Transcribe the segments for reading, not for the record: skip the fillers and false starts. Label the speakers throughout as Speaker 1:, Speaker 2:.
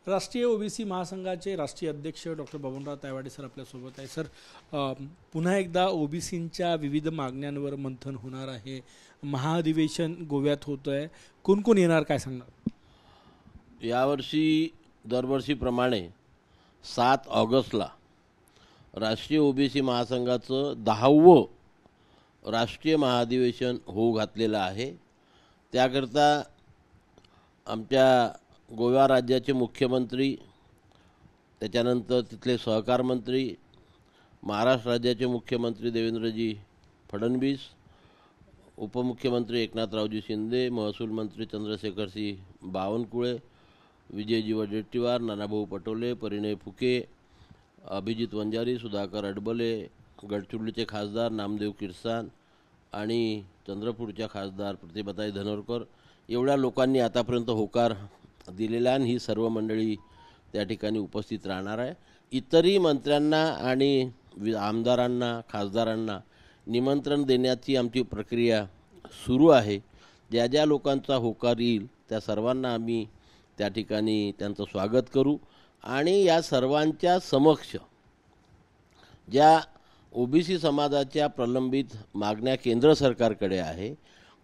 Speaker 1: राष्ट्रीय ओबीसी महासंघाचे राष्ट्रीय अध्यक्ष डॉक्टर बबनराव तायवाडे सर आपल्यासोबत आहे. सर, पुन्हा एकदा ओबीसींच्या विविध मागण्यांवर मंथन होणार आहे. महाअधिवेशन गोव्यात होतं आहे. कोण कोण येणार, काय सांगणार?
Speaker 2: यावर्षी दरवर्षीप्रमाणे 7 ऑगस्टला राष्ट्रीय ओबीसी महासंघाचं 10वं राष्ट्रीय महाअधिवेशन होऊ घातलेलं आहे. त्याकरता आमच्या गोवा राज्याचे मुख्यमंत्री, त्याच्यानंतर तिथले सहकार मंत्री, महाराष्ट्र राज्याचे मुख्यमंत्री देवेंद्रजी फडणवीस, उपमुख्यमंत्री एकनाथरावजी शिंदे, महसूल मंत्री चंद्रशेखरसिंह बावनकुळे, विजयजी वडेट्टीवार, नानाभाऊ पटोले, परिणय फुके, अभिजित वंजारी, सुधाकर अडबले, गडचिरोलीचे खासदार नामदेव किरसान आणि चंद्रपूरच्या खासदार प्रतिभाताई धनोरकर एवढ्या लोकांनी आतापर्यंत होकार दिलेला आणि ही सर्व मंडळी त्या ठिकाणी उपस्थित राहणार आहे. इतरही मंत्र्यांना आणि आमदारांना, खासदारांना निमंत्रण देण्याची आमची प्रक्रिया सुरू आहे. ज्या ज्या लोकांचा होकार येईल त्या सर्वांना आम्ही त्या ठिकाणी त्यांचं स्वागत करू आणि या सर्वांच्या समक्ष ज्या ओबीसी समाजाच्या प्रलंबित मागण्या केंद्र सरकारकडे आहे,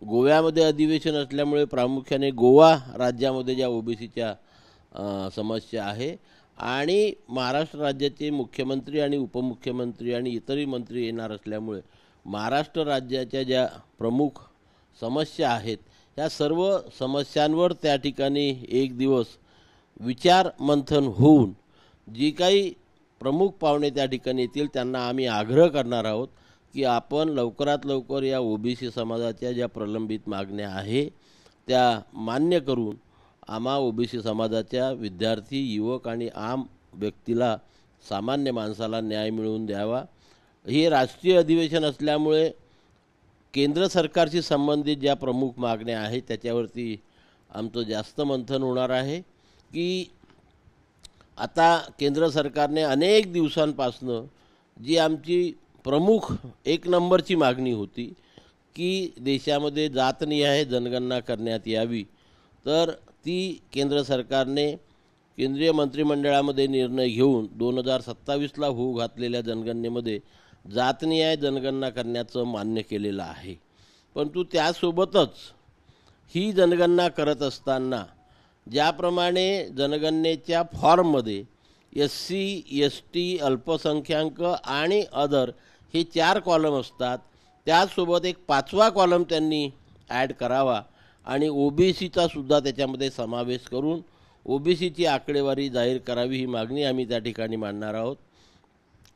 Speaker 2: गोव्यामध्ये अधिवेशन असल्यामुळे प्रामुख्याने गोवा राज्यामध्ये ज्या ओबीसीच्या समस्या आहे आणि महाराष्ट्र राज्याचे मुख्यमंत्री आणि उपमुख्यमंत्री आणि इतरही मंत्री येणार असल्यामुळे महाराष्ट्र राज्याच्या ज्या प्रमुख समस्या आहेत या सर्व समस्यांवर त्या ठिकाणी एक दिवस विचार मंथन होऊन जी काही प्रमुख पाहुणे त्या ठिकाणी येतील त्यांना आम्ही आग्रह करणार आहोत की आपण लवकरात लवकर या ओबीसी समाजाच्या ज्या प्रलंबित मागण्या आहे त्या मान्य करून आम्हा ओबीसी समाजाच्या विद्यार्थी, युवक आणि आम व्यक्तीला, सामान्य माणसाला न्याय मिळवून द्यावा. हे राष्ट्रीय अधिवेशन असल्यामुळे केंद्र सरकारशी संबंधित ज्या प्रमुख मागण्या आहेत त्याच्यावरती आमचं जास्त मंथन होणार आहे की आता केंद्र सरकारने अनेक दिवसांपासनं जी आमची प्रमुख 1 नंबरची मागणी होती की देशामध्ये जातनिहाय जनगणना करण्यात यावी, तर ती केंद्र सरकारने केंद्रीय मंत्रिमंडळामध्ये निर्णय घेऊन 2027ला होऊ घातलेल्या जनगणनेमध्ये जातनिहाय जनगणना करण्याचं मान्य केलेलं आहे. परंतु त्यासोबतच ही जनगणना करत असताना ज्याप्रमाणे जनगणनेच्या फॉर्ममध्ये SC, ST, अल्पसंख्याक आणि अदर हे 4 कॉलम असतात, त्यासोबत एक 5वा कॉलम त्यांनी ॲड करावा आणि ओबीसीचा सुद्धा त्याच्यामध्ये समावेश करून ओबीसीची आकडेवारी जाहीर करावी, ही मागणी आम्ही त्या ठिकाणी मांडणार आहोत.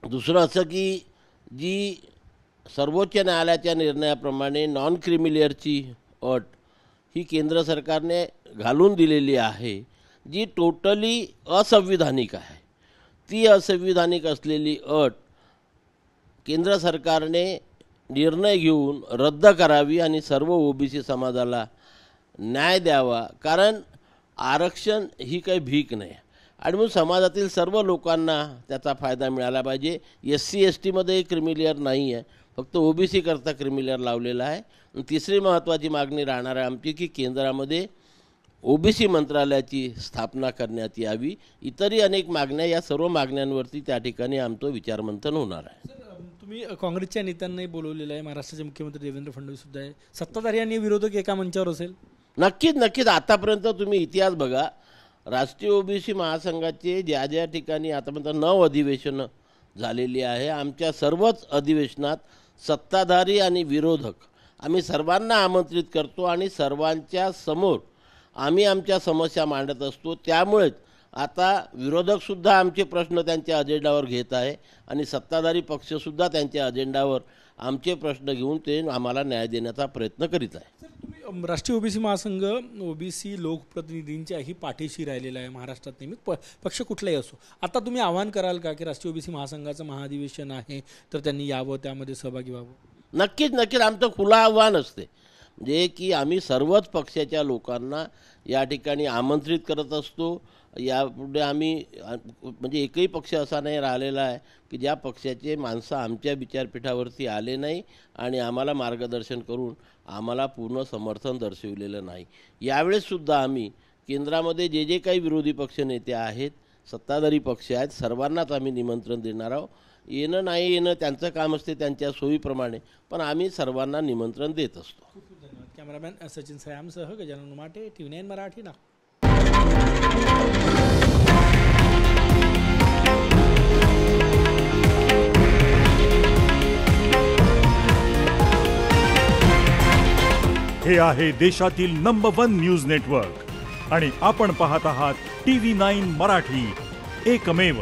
Speaker 2: दुसरं असं की जी सर्वोच्च न्यायालयाच्या निर्णयाप्रमाणे नॉन क्रिमिलियरची अट ही केंद्र सरकारने घालून दिलेली आहे, जी टोटली असंविधानिक आहे. ती असंविधानिक असलेली अट केंद्र सरकारने निर्णय घेऊन रद्द करावी आणि सर्व ओबीसी समाजाला न्याय द्यावा. कारण आरक्षण ही काही भीक नाही आणि म्हणून समाजातील सर्व लोकांना त्याचा फायदा मिळाला पाहिजे. SC, STमध्ये क्रिमिलियर नाही आहे, फक्त ओबीसी करता क्रिमिलियर लावलेला आहे. तिसरी महत्त्वाची मागणी राहणार आहे आमची की केंद्रामध्ये ओबीसी मंत्रालयाची स्थापना करण्यात यावी. इतरही अनेक मागण्या, या सर्व मागण्यांवरती त्या ठिकाणी आमचं विचारमंथन होणार आहे.
Speaker 1: तुम्ही काँग्रेसच्या नेत्यांनाही बोलवलेलं आहे, महाराष्ट्राचे मुख्यमंत्री देवेंद्र फडणवीस सुद्धा आहे, सत्ताधारी आणि विरोधक एका मंचावर असेल?
Speaker 2: नक्कीच. आतापर्यंत तुम्ही इतिहास बघा, राष्ट्रीय ओबीसी महासंघाचे ज्या ज्या ठिकाणी आतापर्यंत 9 अधिवेशनं झालेली आहे, आमच्या सर्वच अधिवेशनात सत्ताधारी आणि विरोधक आम्ही सर्वांना आमंत्रित करतो आणि सर्वांच्या समोर आम्ही आमच्या समस्या मांडत असतो. त्यामुळेच आता विरोधकसुद्धा आमचे प्रश्न त्यांच्या अजेंडावर घेत आहे आणि सत्ताधारी पक्षसुद्धा त्यांच्या अजेंडावर आमचे प्रश्न घेऊन ते आम्हाला न्याय देण्याचा प्रयत्न करीत आहे.
Speaker 1: तुम्ही राष्ट्रीय ओबीसी महासंघ ओबीसी लोकप्रतिनिधींच्याही पाठीशी राहिलेला आहे महाराष्ट्रात नेहमी, पक्ष कुठलाही असो. आता तुम्ही आवाहन कराल का की राष्ट्रीय ओबीसी महासंघाचं महाअधिवेशन आहे तर त्यांनी यावं, त्यामध्ये सहभागी व्हावं?
Speaker 2: नक्कीच आमचं खुलं आव्हान असते, म्हणजे की आम्ही सर्वच पक्षाच्या लोकांना या ठिकाणी आमंत्रित करत असतो. यापुढे आम्ही म्हणजे एकही पक्ष असा नाही राहिलेला आहे की ज्या पक्षाचे माणसं आमच्या विचारपीठावरती आले नाही आणि आम्हाला मार्गदर्शन करून आम्हाला पूर्ण समर्थन दर्शविलेलं नाही. यावेळेससुद्धा आम्ही केंद्रामध्ये जे जे काही विरोधी पक्ष नेते आहेत, सत्ताधारी पक्ष आहेत, सर्वांनाच आम्ही निमंत्रण देणार आहोत. येणं नाही येणं त्यांचं काम असते त्यांच्या सोयीप्रमाणे, पण आम्ही सर्वांना निमंत्रण देत असतो.
Speaker 1: खूप खूप धन्यवाद. कॅमेरामॅन सचिन सयामसह गजानन उमाटे, TV9 मराठी, नागपूर.
Speaker 3: हे आहे देशातील नंबर 1 न्यूज नेटवर्क आणि आपण पाहत आहात TV9 मराठी, एकमेव.